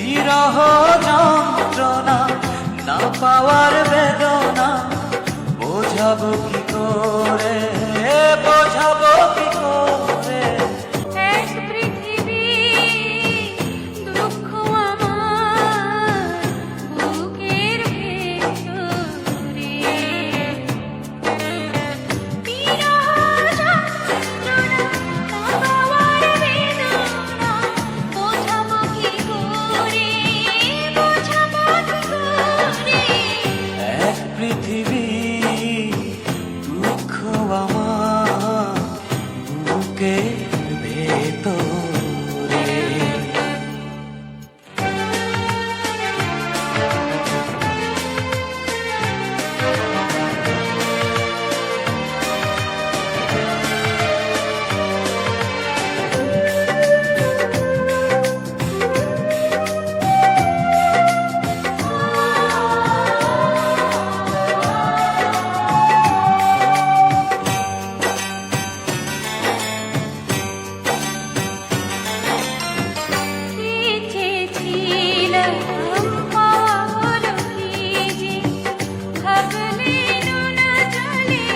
বিরহ যন্ত্রণা না পাওয়ার বেদনা বোঝাবো কি করে, বোঝাবো কি করে। এক পৃথিবী দুঃখ আমার বুকের ভেতরে, বিরহ যন্ত্রণা না পাওয়ার বেদনা বোঝাবো কি করে, বোঝাবো কি করে। এক পৃথিবী দুঃখ আমার বুকের ভেতরে। লিখেছিলাম পাওয়ার ভিজে, ভাবলেন না চলে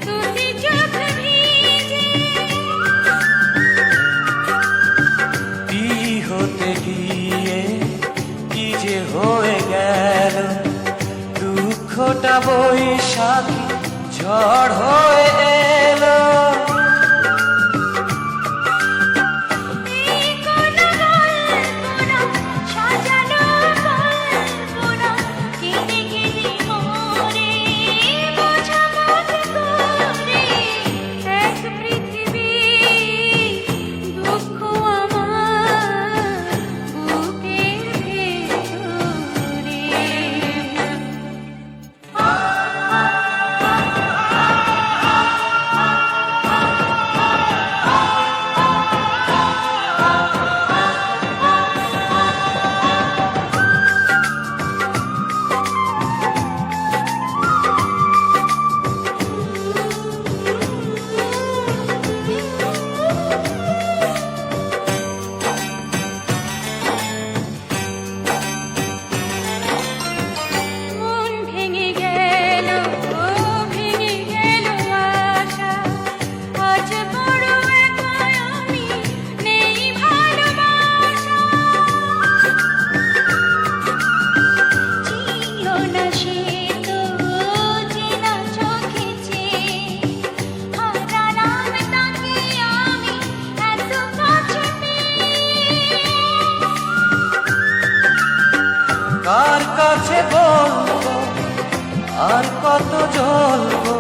দুটি চোখ ভিজে। কি হতে গিয়ে কি যে হয়ে গেল, দুঃখটা বৈশাখী ঝড় হয়ে এলো। এই কোনো গল্প না, সাজানো গল্প না, কেঁদে কেঁদে মরে বোঝাবো কি করে। এক পৃথিবী দুঃখ আমার বুকের ভেতরে। মন ভেঙে গেল আশা, আজ বড় একা আমি, নেই ভালোবাসা। চিনো না সে তো চেনা চোখে চেয়ে, হারালাম তাকে আমি এত কাছে পেয়ে। কার কাছে বলবো আর কত জ্বলবো,